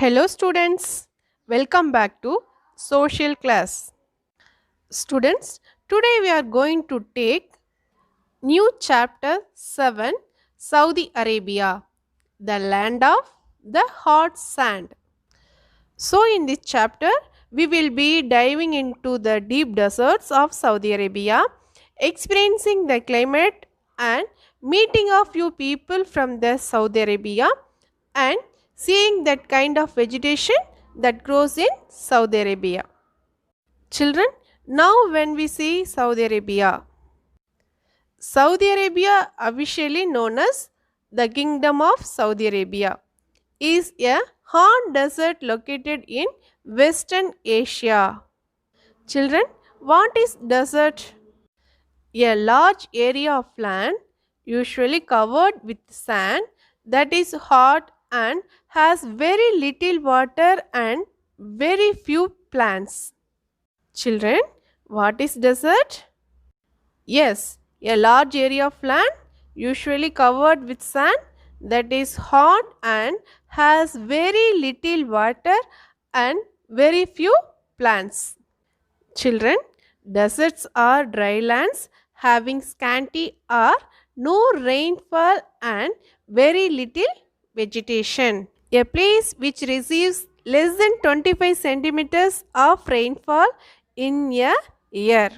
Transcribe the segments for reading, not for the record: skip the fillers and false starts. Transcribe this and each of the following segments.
Hello students, welcome back to social class. Students, today we are going to take new chapter 7 Saudi Arabia, the land of the hot sand. So in this chapter we will be diving into the deep deserts of Saudi Arabia, experiencing the climate and meeting a few people from the Saudi Arabia and seeing that kind of vegetation that grows in Saudi Arabia. Children, now when we see Saudi Arabia, Saudi Arabia, officially known as the Kingdom of Saudi Arabia, is a hot desert located in Western Asia. Children, what is desert? A large area of land, usually covered with sand, that is hot and has very little water and very few plants. Children, what is desert? Yes, a large area of land, usually covered with sand, that is hot and has very little water and very few plants. Children, deserts are dry lands having scanty or no rainfall and very little vegetation. A place which receives less than 25 centimeters of rainfall in a year.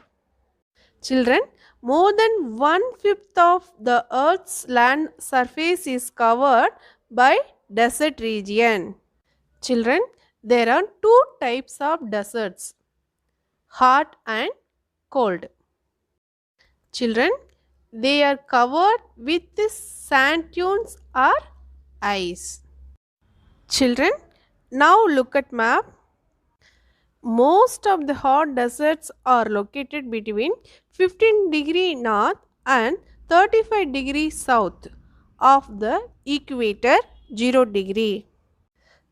Children, more than one-fifth of the earth's land surface is covered by desert region. Children, there are two types of deserts, hot and cold. Children, they are covered with sand dunes or ice. Children, now look at map. Most of the hot deserts are located between 15 degree north and 35 degrees south of the equator 0 degree.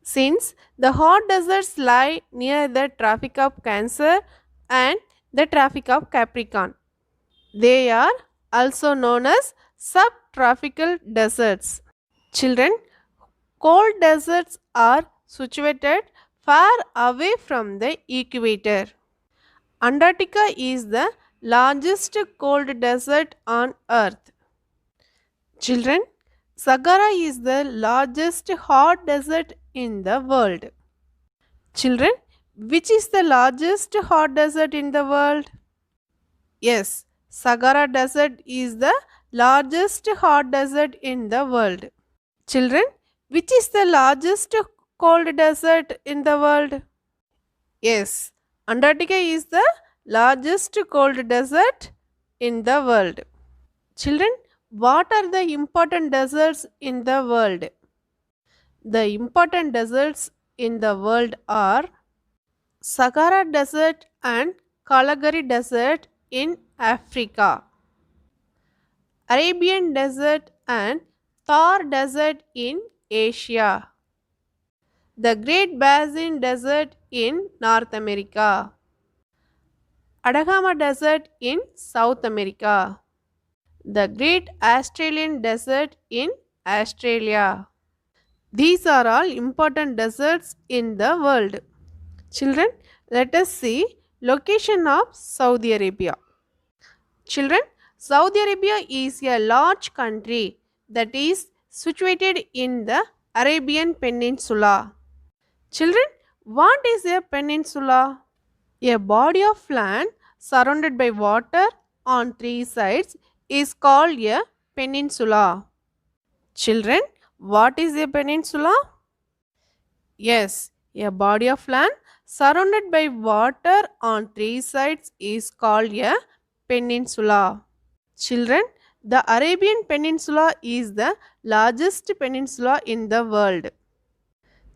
Since the hot deserts lie near the Tropic of Cancer and the Tropic of Capricorn, they are also known as subtropical deserts. Children, cold deserts are situated far away from the equator. Antarctica is the largest cold desert on earth. Children, Sahara is the largest hot desert in the world. Children, which is the largest hot desert in the world? Yes, Sahara Desert is the largest hot desert in the world. Children, which is the largest cold desert in the world? Yes, Antarctica is the largest cold desert in the world. Children, what are the important deserts in the world? The important deserts in the world are Sahara Desert and Kalahari Desert in Africa, Arabian Desert and Thar Desert in Asia, the Great Basin Desert in North America, Atacama Desert in South America, the Great Australian Desert in Australia. These are all important deserts in the world. Children, let us see location of Saudi Arabia. Children, Saudi Arabia is a large country that is situated in the Arabian Peninsula. Children, what is a peninsula? A body of land surrounded by water on three sides is called a peninsula. Children, what is a peninsula? Yes, a body of land surrounded by water on three sides is called a peninsula. Children, the Arabian Peninsula is the largest peninsula in the world.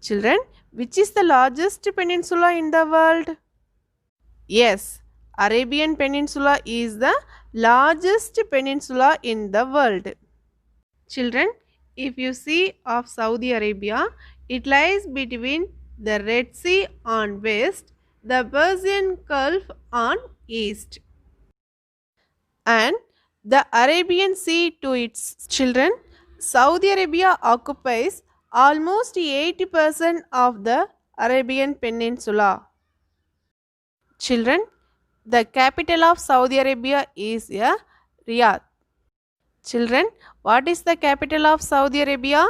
Children, which is the largest peninsula in the world? Yes, Arabian Peninsula is the largest peninsula in the world. Children, if you see of Saudi Arabia, it lies between the Red Sea on west, the Persian Gulf on east, and the Arabian Sea to its children. Saudi Arabia occupies almost 80% of the Arabian Peninsula. Children, the capital of Saudi Arabia is Riyadh. Children, what is the capital of Saudi Arabia?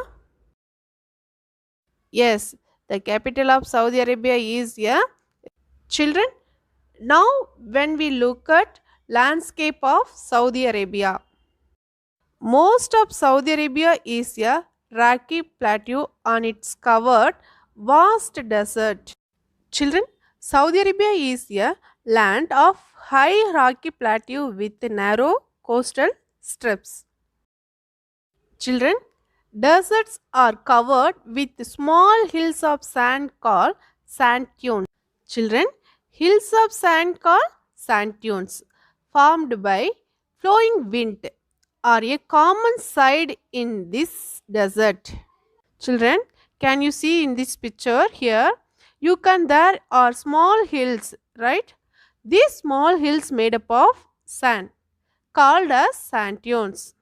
Yes, the capital of Saudi Arabia is Children, now when we look at landscape of Saudi Arabia, most of Saudi Arabia is a rocky plateau and it's covered vast desert. Children, Saudi Arabia is a land of high rocky plateau with narrow coastal strips. Children, deserts are covered with small hills of sand called sand dunes. Children, hills of sand called sand dunes formed by flowing wind are a common sight in this desert. Children, can you see in this picture here? There are small hills, right? These small hills made up of sand called as sand dunes.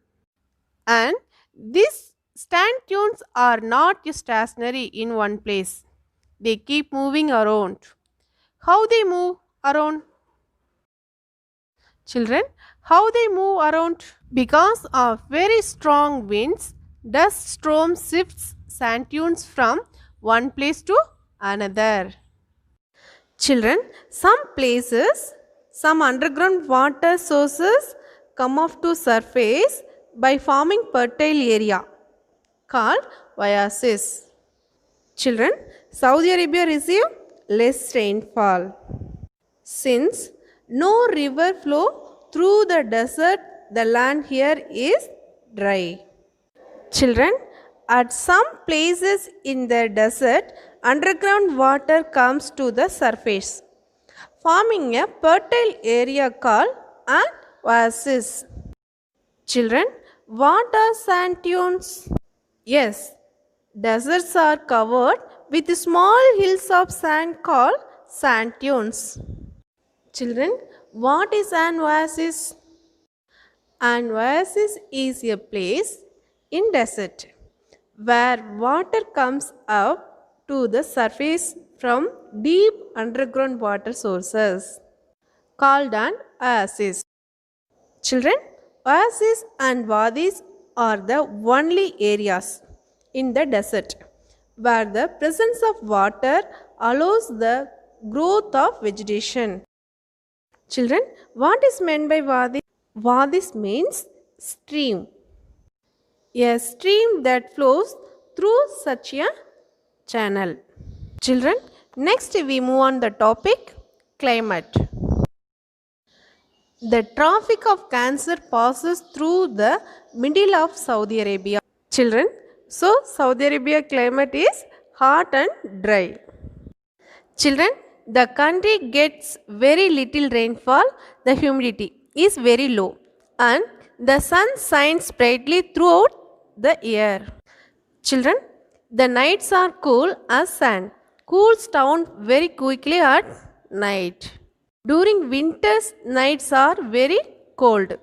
And these sand dunes are not stationary in one place. They keep moving around. How they move around? Children, how they move around? Because of very strong winds, dust storm shifts sand dunes from one place to another. Children, some places, some underground water sources come up to surface by forming fertile area called oases. Children, Saudi Arabia receive less rainfall. Since no river flow through the desert, the land here is dry. Children, at some places in the desert, underground water comes to the surface, forming a fertile area called an oasis. Children, what are sand dunes? Yes, deserts are covered with small hills of sand called sand dunes. Children, what is an oasis? An oasis is a place in desert where water comes up to the surface from deep underground water sources called an oasis. Children, oases and wadis are the only areas in the desert where the presence of water allows the growth of vegetation. Children, what is meant by wadi? Wadis means stream. A stream that flows through such a channel. Children, next we move on the topic climate. The Tropic of Cancer passes through the middle of Saudi Arabia. Children, so Saudi Arabia climate is hot and dry. Children, the country gets very little rainfall, the humidity is very low and the sun shines brightly throughout the year. Children, the nights are cool as sand, cools down very quickly at night. During winters, nights are very cold.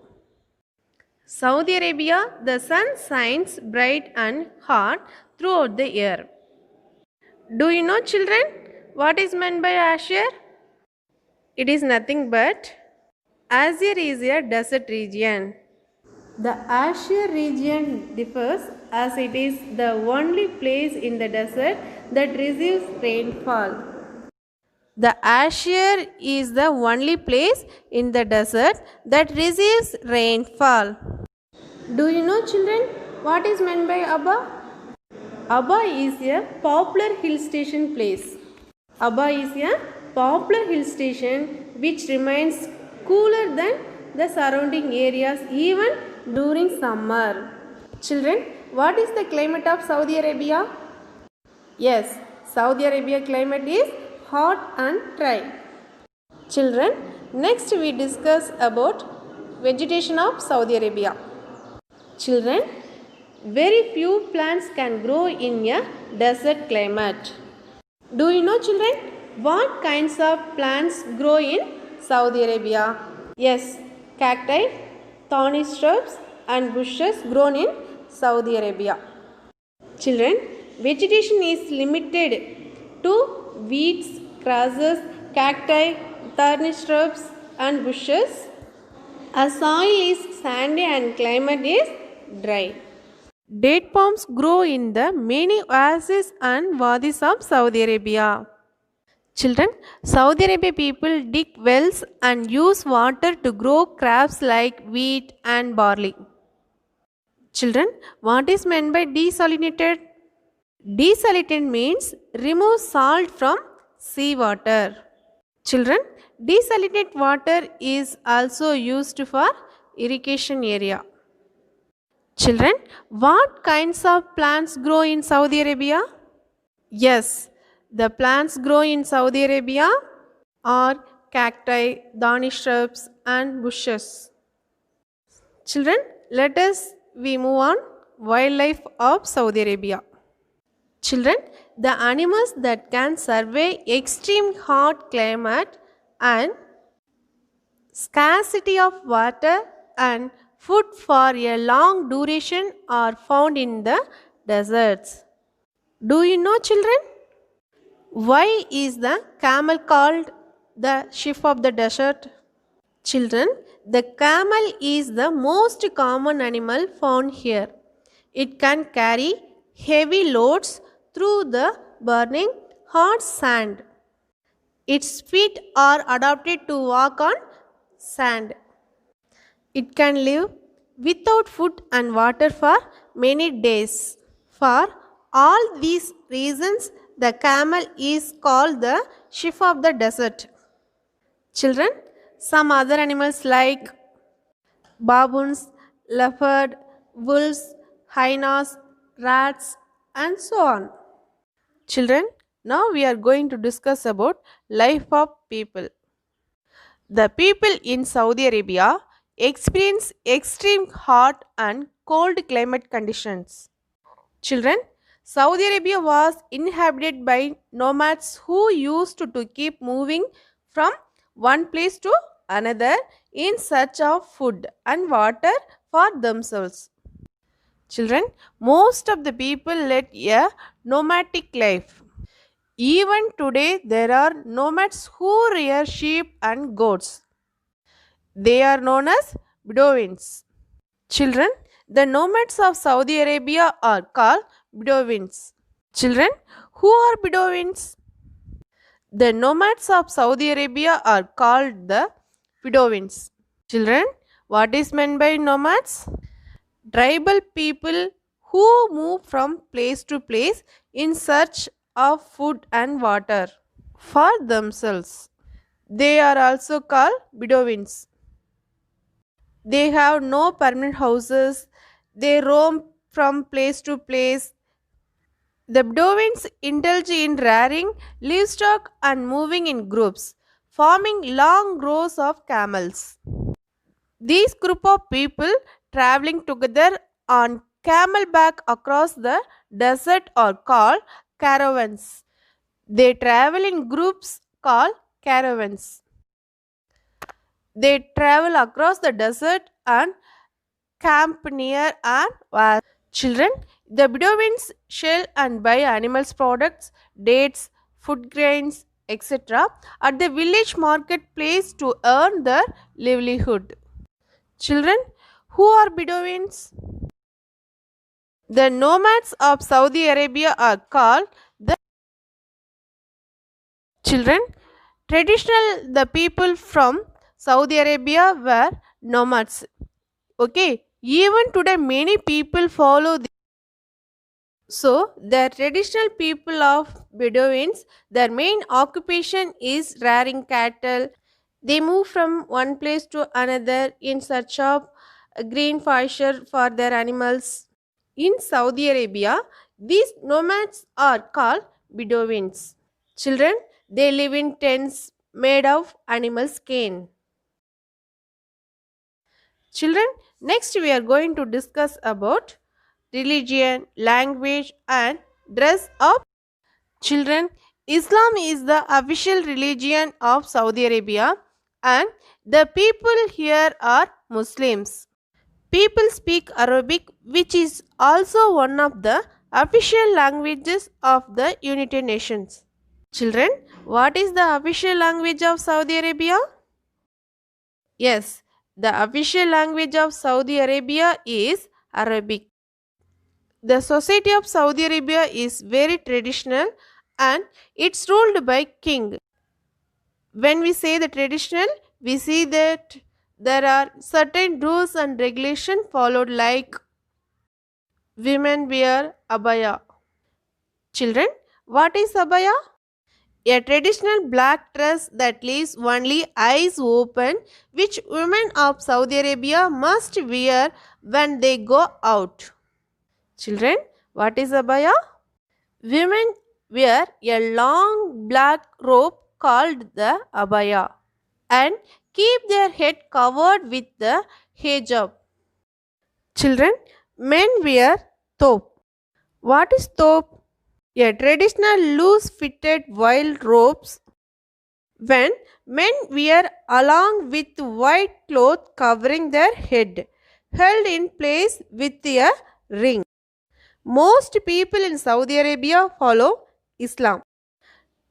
Saudi Arabia, the sun shines bright and hot throughout the year. Do you know, children, what is meant by Ashir? It is nothing but Ashir is a desert region. The Ashir region differs as it is the only place in the desert that receives rainfall. The Ashir is the only place in the desert that receives rainfall. Do you know, children, what is meant by Abba? Abba is a popular hill station place. Abba is a popular hill station which remains cooler than the surrounding areas even during summer. Children, what is the climate of Saudi Arabia? Yes, Saudi Arabia climate is hot and dry. Children, next we discuss about vegetation of Saudi Arabia. Children, very few plants can grow in a desert climate. Do you know, children, what kinds of plants grow in Saudi Arabia? Yes, cacti, thorny shrubs and bushes grown in Saudi Arabia. Children, Vegetation is limited to weeds, grasses, cacti, thorny shrubs and bushes. A soil is sandy and climate is dry. Date palms grow in the many oases and wadis of Saudi Arabia. Children, Saudi Arabia people dig wells and use water to grow crops like wheat and barley. Children, what is meant by desalinated? Desalinated means remove salt from seawater. Children, desalinated water is also used for irrigation area. Children, what kinds of plants grow in Saudi Arabia? Yes, the plants grow in Saudi Arabia are cacti, thorny shrubs and bushes. Children, let us we move on wildlife of Saudi Arabia. Children, the animals that can survive extreme hot climate and scarcity of water and food for a long duration are found in the deserts. Do you know, children? Why is the camel called the sheep of the desert? Children, the camel is the most common animal found here. It can carry heavy loads through the burning hot sand. Its feet are adapted to walk on sand. It can live without food and water for many days. For all these reasons, the camel is called the sheep of the desert. Children, some other animals like baboons, leopard, wolves, hyenas, rats, and so on. Children, now we are going to discuss about life of people. The people in Saudi Arabia experience extreme hot and cold climate conditions. Children, Saudi Arabia was inhabited by nomads who used to keep moving from one place to another in search of food and water for themselves. Children, most of the people led a nomadic life. Even today, there are nomads who rear sheep and goats. They are known as Bedouins. Children, the nomads of Saudi Arabia are called Bedouins. Children, who are Bedouins? The nomads of Saudi Arabia are called the Bedouins. Children, what is meant by nomads? Tribal people who move from place to place in search of food and water for themselves. They are also called Bedouins. They have no permanent houses. They roam from place to place. The Bedouins indulge in rearing livestock and moving in groups, forming long rows of camels. These group of people traveling together on camelback across the desert are called caravans. They travel in groups called caravans. They travel across the desert and camp near and where. Children, the Bedouins sell and buy animals products, dates, food grains, etc. at the village marketplace to earn their livelihood. Children, who are Bedouins? The nomads of Saudi Arabia are called the children. Traditional the people from Saudi Arabia were nomads. Okay, even today many people follow this. So, the traditional people of Bedouins, their main occupation is rearing cattle. They move from one place to another in search of green pasture for their animals. In Saudi Arabia, these nomads are called Bedouins. Children, they live in tents made of animal skin. Children, next we are going to discuss about religion, language and dress of children. Islam is the official religion of Saudi Arabia and the people here are Muslims. People speak Arabic, which is also one of the official languages of the United Nations. Children, what is the official language of Saudi Arabia? Yes, the official language of Saudi Arabia is Arabic. The society of Saudi Arabia is very traditional and it's ruled by king. When we say the traditional, we see that there are certain rules and regulations followed, like women wear abaya. Children, what is abaya? A traditional black dress that leaves only eyes open, which women of Saudi Arabia must wear when they go out. Children, what is abaya? Women wear a long black robe called the abaya and keep their head covered with the hijab. Children, men wear thobe. What is thobe? A traditional loose fitted wild robes when men wear along with white cloth covering their head, held in place with a ring. Most people in Saudi Arabia follow Islam.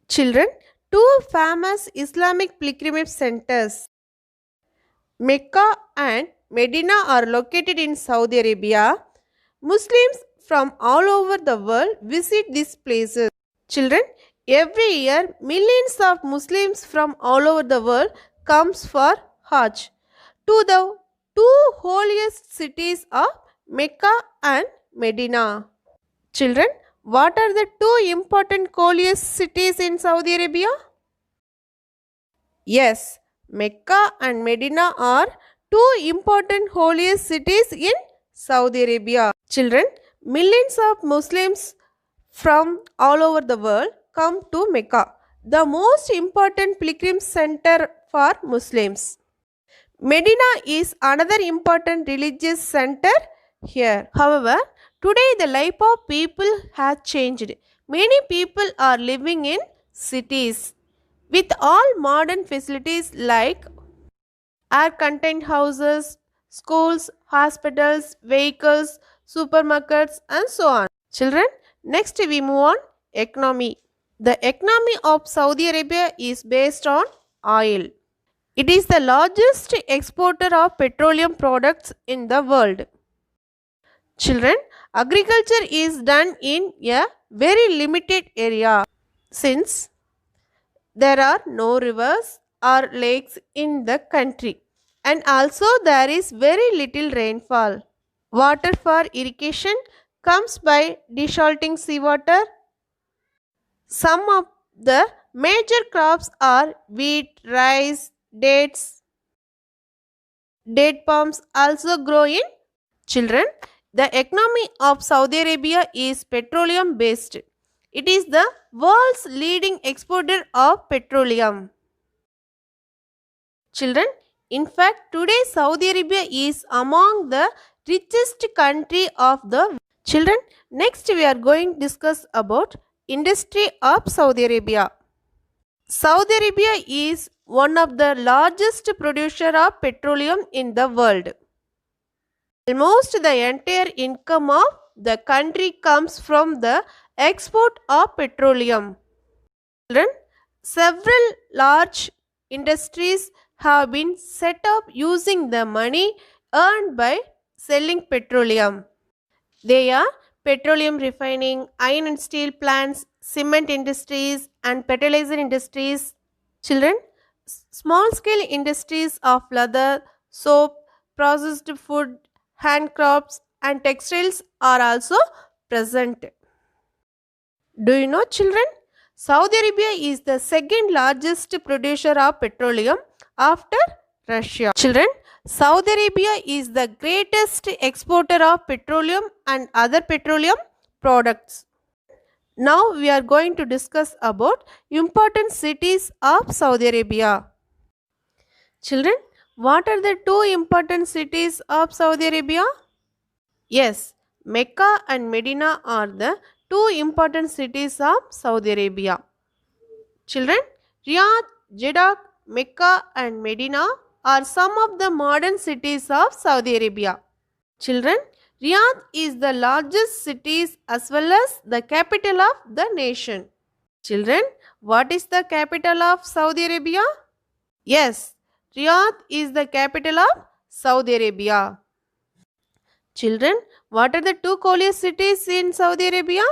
Children, two famous Islamic pilgrimage centers, Mecca and Medina, are located in Saudi Arabia. Muslims from all over the world visit these places. Children, every year millions of Muslims from all over the world comes for Hajj to the two holiest cities of Mecca and Medina. Children, what are the two important holiest cities in Saudi Arabia? Yes, Mecca and Medina are two important holiest cities in Saudi Arabia. Children, millions of Muslims from all over the world come to Mecca, the most important pilgrim center for Muslims. Medina is another important religious center here. However, today the life of people has changed. Many people are living in cities with all modern facilities like air contained houses, schools, hospitals, vehicles, supermarkets, and so on. Children, next we move on economy. The economy of Saudi Arabia is based on oil. It is the largest exporter of petroleum products in the world. Children, agriculture is done in a very limited area since there are no rivers or lakes in the country, and also there is very little rainfall. Water for irrigation comes by desalting seawater. Some of the major crops are wheat, rice, dates. Date palms also grow in. Children, the economy of Saudi Arabia is petroleum based. It is the world's leading exporter of petroleum. Children, in fact, today Saudi Arabia is among the richest country of the world. Children, next we are going to discuss about industry of Saudi Arabia. Saudi Arabia is one of the largest producer of petroleum in the world. Almost the entire income of the country comes from the export of petroleum. Children, several large industries have been set up using the money earned by selling petroleum. They are petroleum refining, iron and steel plants, cement industries, and fertilizer industries. Children, small scale industries of leather, soap, processed food, handcrafts, and textiles are also present. Do you know, children? Saudi Arabia is the second largest producer of petroleum after Russia. Children, Saudi Arabia is the greatest exporter of petroleum and other petroleum products. Now we are going to discuss about important cities of Saudi Arabia. Children, what are the two important cities of Saudi Arabia? Yes, Mecca and Medina are the two important cities of Saudi Arabia. Children, Riyadh, Jeddah, Mecca and Medina are some of the modern cities of Saudi Arabia. Children, Riyadh is the largest city as well as the capital of the nation. Children, what is the capital of Saudi Arabia? Yes, Riyadh is the capital of Saudi Arabia. Children, what are the two holiest cities in Saudi Arabia?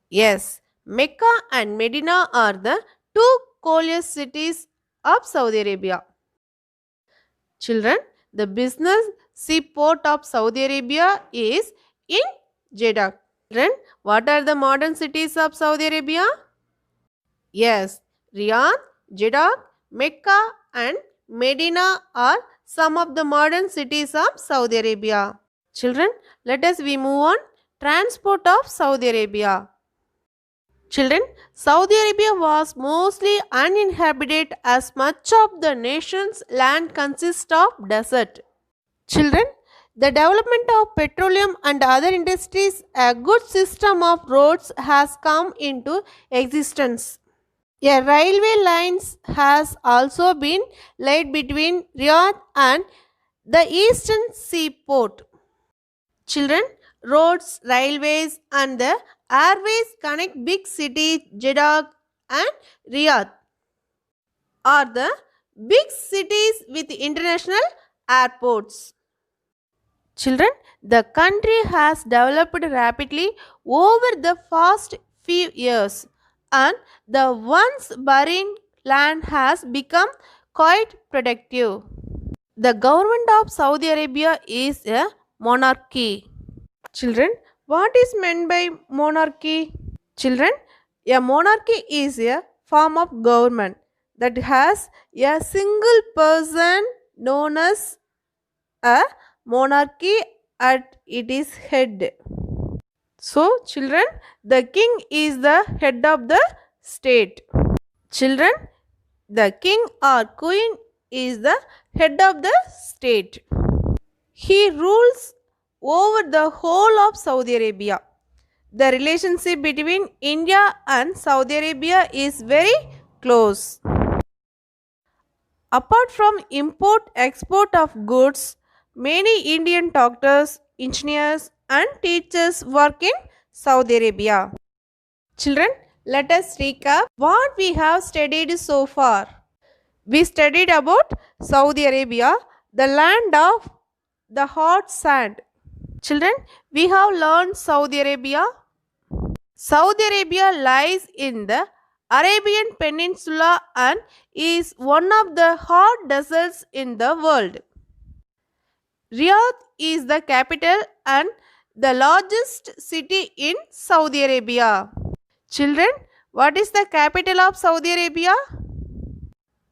Yes, Mecca and Medina are the two holiest cities of Saudi Arabia. Children, the business seaport of Saudi Arabia is in Jeddah. Children, what are the modern cities of Saudi Arabia? Yes, Riyadh, Jeddah, Mecca and Medina are some of the modern cities of Saudi Arabia. Children, let us we move on. Transport of Saudi Arabia. Children, Saudi Arabia was mostly uninhabited as much of the nation's land consists of desert. Children, the development of petroleum and other industries, a good system of roads has come into existence. A railway lines has also been laid between Riyadh and the eastern seaport. Children, roads, railways and the airways connect big cities Jeddah and Riyadh are the big cities with international airports. Children, the country has developed rapidly over the past few years and the once barren land has become quite productive. The government of Saudi Arabia is a monarchy. Children, what is meant by monarchy? Children, a monarchy is a form of government that has a single person known as a monarchy at its head. So, children, the king is the head of the state. Children, the king or queen is the head of the state. He rules over the whole of Saudi Arabia. The relationship between India and Saudi Arabia is very close. Apart from import export of goods, many Indian doctors, engineers and teachers work in Saudi Arabia. Children, let us recap what we have studied so far. We studied about Saudi Arabia, the land of the hot sand. Children, we have learned Saudi Arabia. Saudi Arabia lies in the Arabian Peninsula and is one of the hot deserts in the world. Riyadh is the capital and the largest city in Saudi Arabia. Children, what is the capital of Saudi Arabia?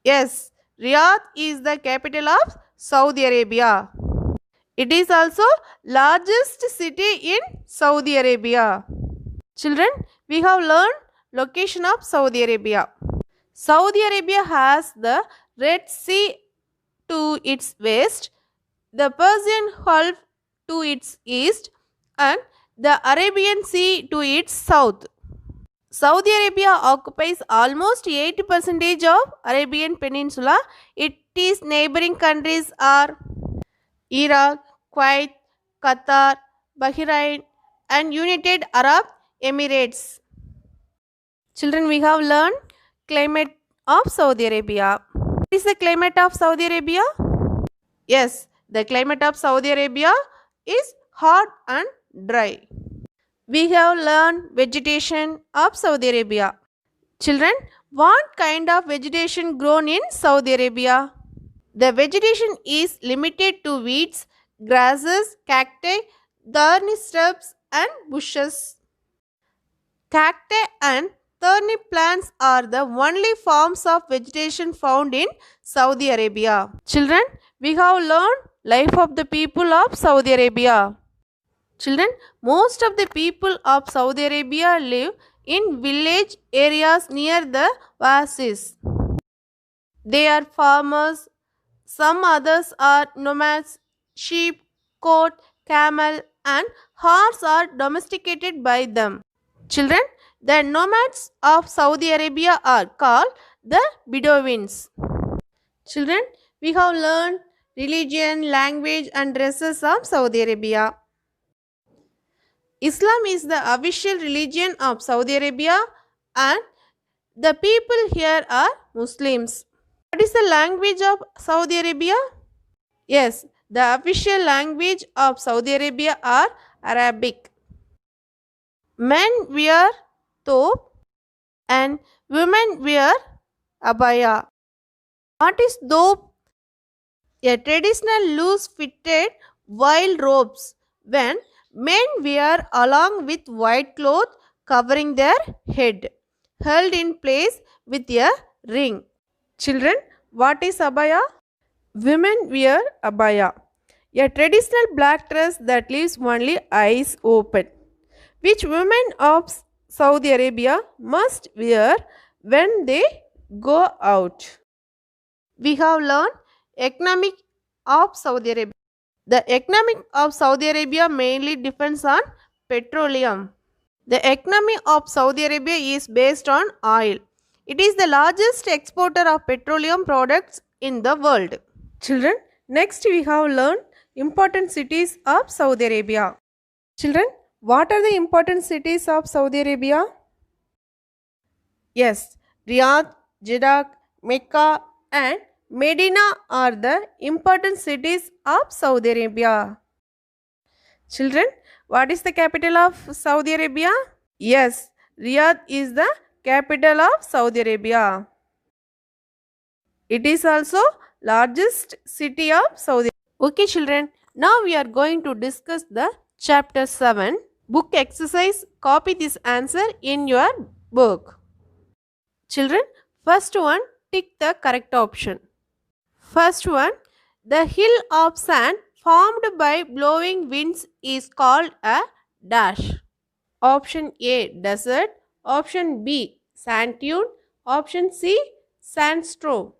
Yes, Riyadh is the capital of Saudi Arabia. It is also largest city in Saudi Arabia. Children, we have learned location of Saudi Arabia. Saudi Arabia has the Red Sea to its west, the Persian Gulf to its east and the Arabian Sea to its south. Saudi Arabia occupies almost 80% of Arabian Peninsula. Its neighboring countries are Iraq, Kuwait, Qatar, Bahrain and United Arab Emirates. Children, we have learned climate of Saudi Arabia. What is the climate of Saudi Arabia? Yes, the climate of Saudi Arabia is hot and dry. We have learned vegetation of Saudi Arabia. Children, what kind of vegetation grown in Saudi Arabia? The vegetation is limited to weeds, grasses, cacti, thorny shrubs and bushes. Cacti and thorny plants are the only forms of vegetation found in Saudi Arabia. Children, we have learned life of the people of Saudi Arabia. Children, most of the people of Saudi Arabia live in village areas near the oasis. They are farmers. Some others are nomads. Sheep, goat, camel and horse are domesticated by them. Children, the nomads of Saudi Arabia are called the Bedouins. Children, we have learned religion, language and dresses of Saudi Arabia. Islam is the official religion of Saudi Arabia and the people here are Muslims. What is the language of Saudi Arabia? Yes, the official language of Saudi Arabia are Arabic. Men wear thobe and women wear abaya. What is thobe? A traditional loose fitted wild robes when men wear along with white cloth covering their head, held in place with a ring. Children, what is abaya? Women wear abaya, a traditional black dress that leaves only eyes open, which women of Saudi Arabia must wear when they go out. We have learned economic of Saudi Arabia. The economy of Saudi Arabia mainly depends on petroleum. The economy of Saudi Arabia is based on oil. It is the largest exporter of petroleum products in the world. Children, next we have learned important cities of Saudi Arabia. Children, what are the important cities of Saudi Arabia? Yes, Riyadh, Jeddah, Mecca and Medina are the important cities of Saudi Arabia. Children, what is the capital of Saudi Arabia? Yes, Riyadh is the capital of Saudi Arabia. It is also largest city of Saudi Arabia. Okay children, now we are going to discuss the chapter 7 book exercise. Copy this answer in your book. Children, first one, tick the correct option. First one, the hill of sand formed by blowing winds is called a dash. Option A, desert. Option B, sand dune. Option C, sandstorm.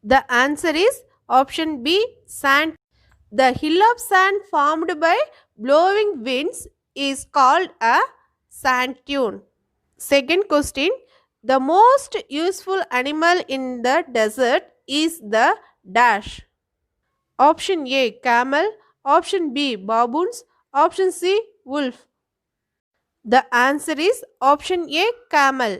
The answer is option B, sand. The hill of sand formed by blowing winds is called a sand dune. Second question, the most useful animal in the desert is the dash. Option A, camel. Option B, baboons. Option C, wolf. The answer is option A, camel.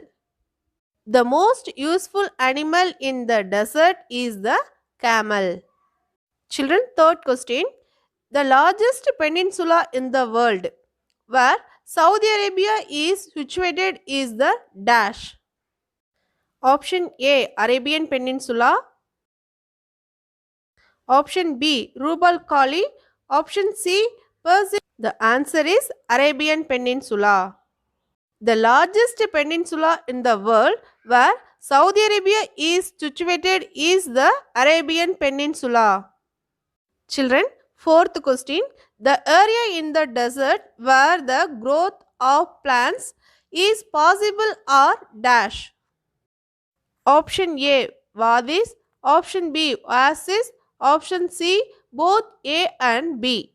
The most useful animal in the desert is the camel. Children, third question. The largest peninsula in the world where Saudi Arabia is situated is the dash. Option A, Arabian Peninsula. Option B, Rubal Khali. Option C, Persian. The answer is Arabian Peninsula. The largest peninsula in the world where Saudi Arabia is situated is the Arabian Peninsula. Children, fourth question. The area in the desert where the growth of plants is possible are dash. Option A, wadis. Option B, oasis. Option C, both A and B.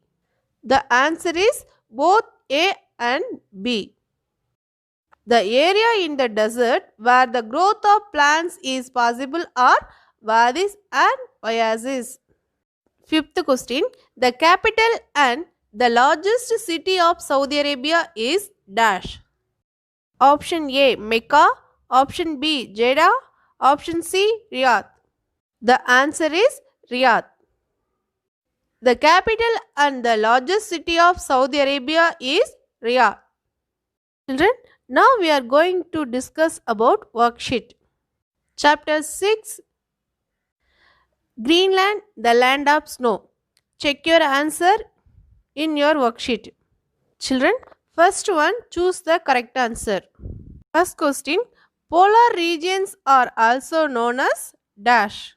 The answer is both A and B. The area in the desert where the growth of plants is possible are wadis and oases. Fifth question. The capital and the largest city of Saudi Arabia is dash. Option A, Mecca. Option B, Jeddah. Option C, Riyadh. The answer is Riyadh. The capital and the largest city of Saudi Arabia is Riyadh. Children, now we are going to discuss about worksheet. Chapter 6, Greenland, the land of snow. Check your answer in your worksheet. Children, first one, choose the correct answer. First question, polar regions are also known as dash.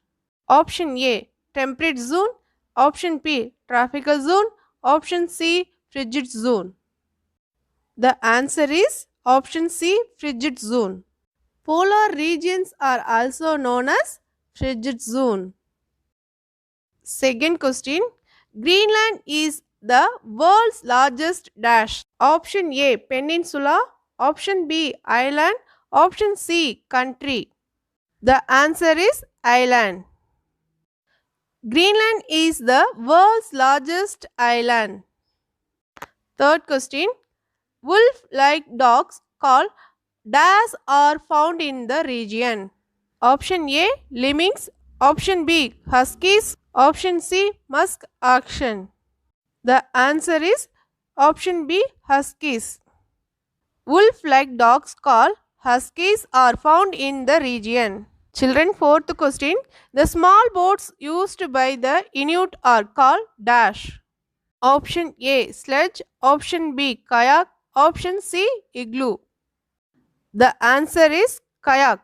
Option A, temperate zone. Option B, tropical zone. Option C, frigid zone. The answer is option C, frigid zone. Polar regions are also known as frigid zone. Second question, Greenland is the world's largest dash. Option A, peninsula. Option B, island. Option C, country. The answer is island. Greenland is the world's largest island. Third question. Wolf-like dogs called dash are found in the region. Option A. Lemmings. Option B. Huskies. Option C. Musk oxen. The answer is option B. Huskies. Wolf-like dogs called huskies are found in the region. Children, fourth question. The small boats used by the Inuit are called dash. Option A. Sledge. Option B. Kayak. Option C. Igloo. The answer is kayak.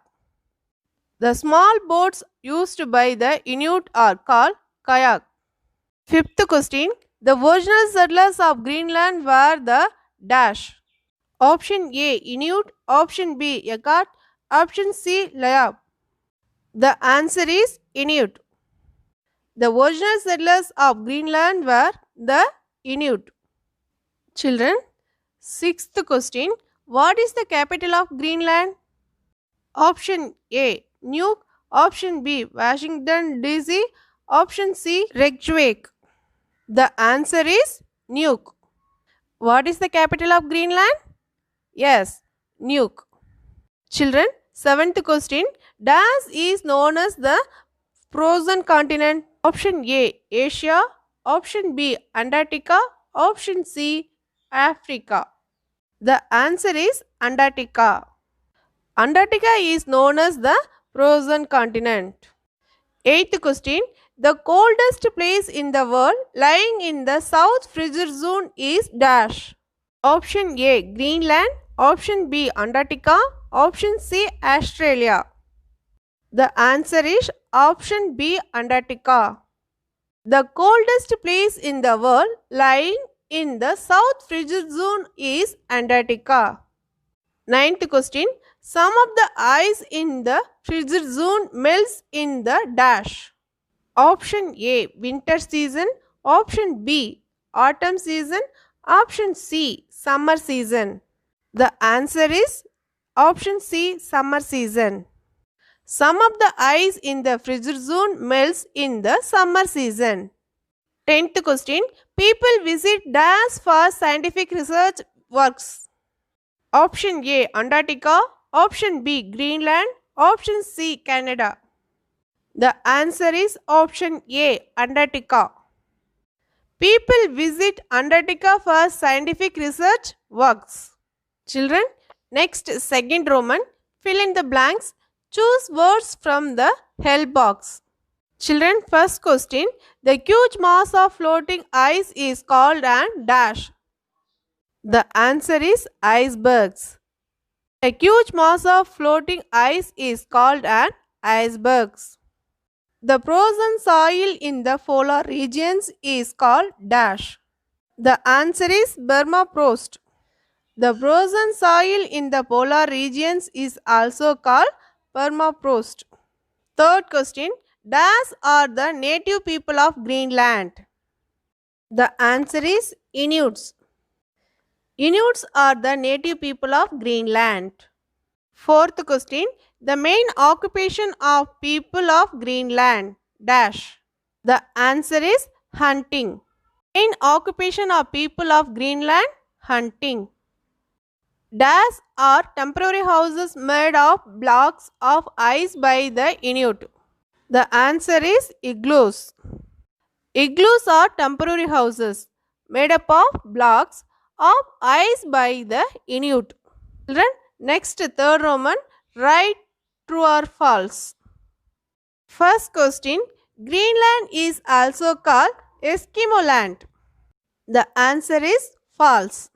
The small boats used by the Inuit are called kayak. Fifth question. The original settlers of Greenland were the dash. Option A. Inuit. Option B. Yakat. Option C. Layab. The answer is Inuit. The original settlers of Greenland were the Inuit. Children, sixth question. What is the capital of Greenland? Option A. Nuuk. Option B. Washington DC. Option C. Reykjavik. The answer is Nuuk. What is the capital of Greenland? Yes, Nuuk. Children, seventh question. Dash is known as the frozen continent. Option A. Asia. Option B. Antarctica. Option C. Africa. The answer is Antarctica. Antarctica is known as the frozen continent. Eighth question. The coldest place in the world lying in the south frigid zone is dash. Option A. Greenland. Option B. Antarctica. Option C. Australia. The answer is option B. Antarctica. The coldest place in the world lying in the south frigid zone is Antarctica. Ninth question. Some of the ice in the frigid zone melts in the dash. Option A. Winter season. Option B. Autumn season. Option C. Summer season. The answer is option C. Summer season. Some of the ice in the frigid zone melts in the summer season. 10th question. People visit dash for scientific research works. Option A. Antarctica. Option B. Greenland. Option C. Canada. The answer is option A. Antarctica. People visit Antarctica for scientific research works. Children, next second Roman, fill in the blanks. Choose words from the help box. Children, first question. The huge mass of floating ice is called an dash. The answer is icebergs. A huge mass of floating ice is called an icebergs. The frozen soil in the polar regions is called dash. The answer is permafrost. The frozen soil in the polar regions is also called permafrost. Third question. Dash are the native people of Greenland. The answer is Inuits. Inuits are the native people of Greenland. Fourth question. The main occupation of people of Greenland dash. The answer is hunting. Main occupation of people of Greenland hunting. Dash are temporary houses made of blocks of ice by the Inuit. The answer is igloos. Igloos are temporary houses made up of blocks of ice by the Inuit. Children, next third Roman, write true or false. First question. Greenland is also called Eskimo land. The answer is false.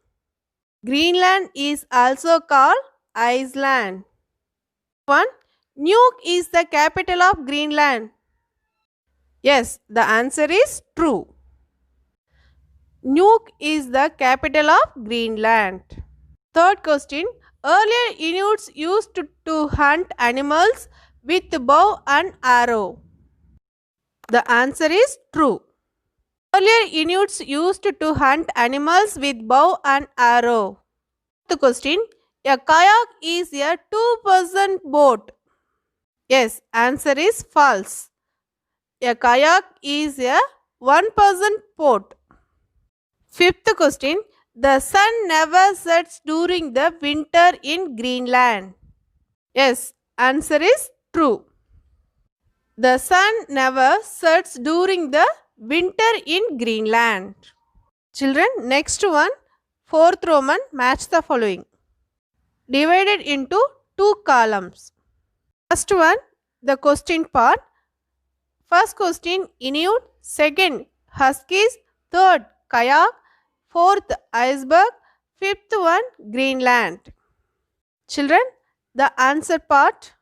Greenland is also called Iceland. 1. Nuuk is the capital of Greenland. Yes, the answer is true. Nuuk is the capital of Greenland. Third question. Earlier Inuits used to hunt animals with bow and arrow. The answer is true. Earlier Inuits used to hunt animals with bow and arrow. Fourth question. A kayak is a two-person boat. Yes, answer is false. A kayak is a one-person boat. Fifth question. The sun never sets during the winter in Greenland. Yes, answer is true. The sun never sets during the winter in Greenland. Children, next one, fourth Roman, match the following. Divided into two columns. First one, the question part. First question, Inuit. Second, Huskies. Third, Kayak. Fourth, Iceberg. Fifth one, Greenland. Children, the answer part.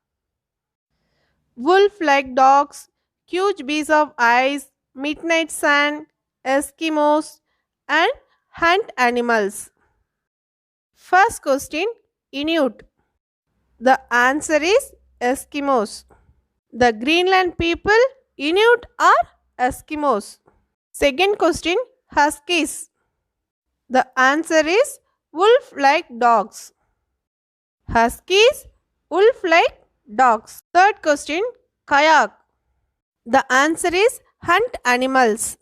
Wolf like dogs, huge beads of ice, midnight sun, Eskimos, and hunt animals. First question, Inuit. The answer is Eskimos. The Greenland people, Inuit are Eskimos. Second question, Huskies. The answer is wolf like dogs. Huskies, wolf like dogs. Third question, Kayak. The answer is hunt animals.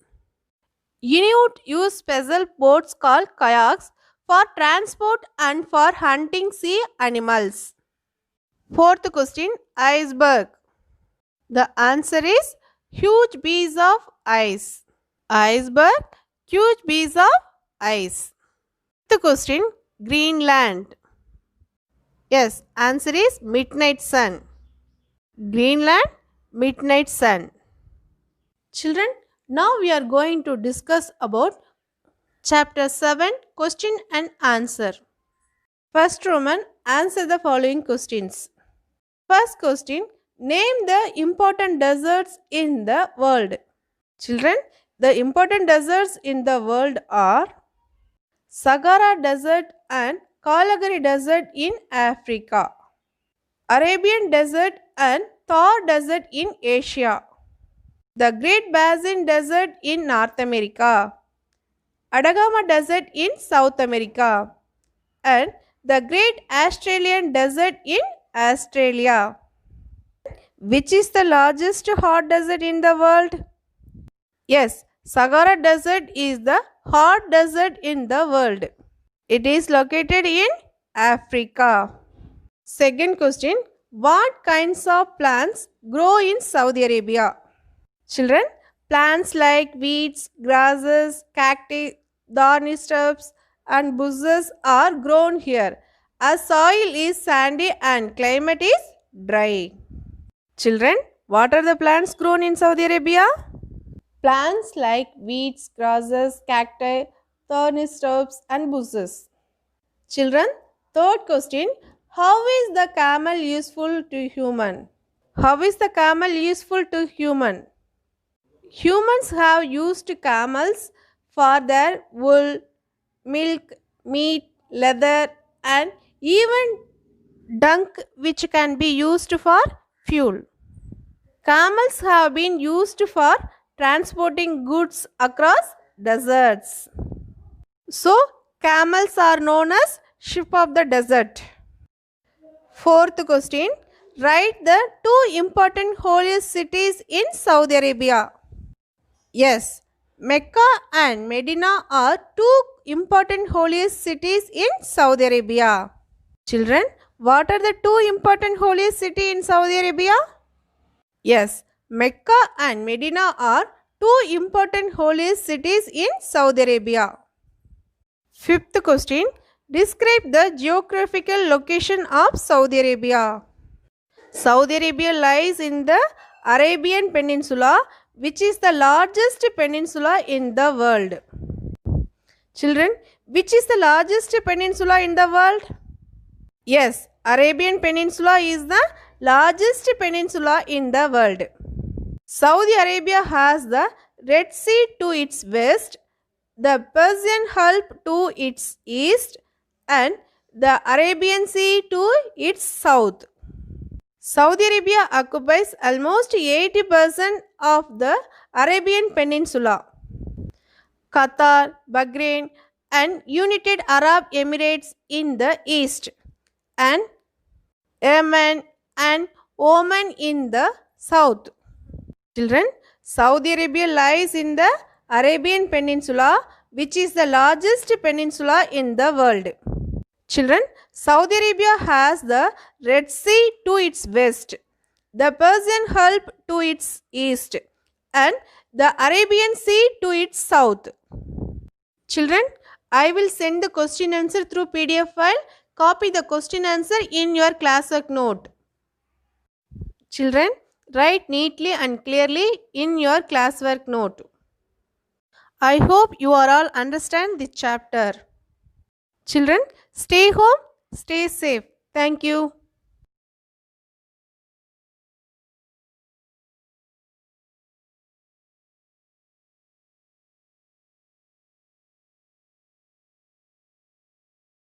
Inuit use special boats called kayaks for transport and for hunting sea animals. Fourth question, Iceberg. The answer is huge beads of ice. Iceberg, huge beads of ice. Fifth question, Greenland. Yes, answer is midnight sun. Greenland, midnight sun. Children, now we are going to discuss about chapter 7, question and answer. First Roman, answer the following questions. First question, name the important deserts in the world. Children, the important deserts in the world are Sahara Desert and Kalahari Desert in Africa, Arabian Desert and Thar Desert in Asia, the Great Basin Desert in North America, Atacama Desert in South America, and the Great Australian Desert in Australia. Which is the largest hot desert in the world? Yes, Sahara Desert is the hot desert in the world. It is located in Africa. Second question, what kinds of plants grow in Saudi Arabia? Children, plants like weeds, grasses, cacti, thorny shrubs and bushes are grown here as soil is sandy and climate is dry. Children, what are the plants grown in Saudi Arabia? Plants like weeds, grasses, cacti, thorny shrubs and bushes. Children, third question, how is the camel useful to human? How is the camel useful to human? Humans have used camels for their wool, milk, meat, leather and even dung which can be used for fuel. Camels have been used for transporting goods across deserts. So, camels are known as sheep of the desert. Fourth question, write the two important holiest cities in Saudi Arabia. Yes, Mecca and Medina are two important holiest cities in Saudi Arabia. Children, what are the two important holiest cities in Saudi Arabia? Yes, Mecca and Medina are two important holiest cities in Saudi Arabia. Fifth question, describe the geographical location of Saudi Arabia. Saudi Arabia lies in the Arabian Peninsula, which is the largest peninsula in the world. Children, which is the largest peninsula in the world? Yes, Arabian Peninsula is the largest peninsula in the world. Saudi Arabia has the Red Sea to its west, the Persian Gulf to its east, and the Arabian Sea to its south. Saudi Arabia occupies almost 80% of the Arabian Peninsula. Qatar, Bahrain, and United Arab Emirates in the east, and Yemen and Oman in the south. Children, Saudi Arabia lies in the Arabian Peninsula, which is the largest peninsula in the world? Children, Saudi Arabia has the Red Sea to its west, the Persian Gulf to its east, and the Arabian Sea to its south. Children, I will send the question answer through PDF file. Copy the question answer in your classwork note. Children, write neatly and clearly in your classwork note. I hope you are all understand this chapter. Children, stay home, stay safe. Thank you.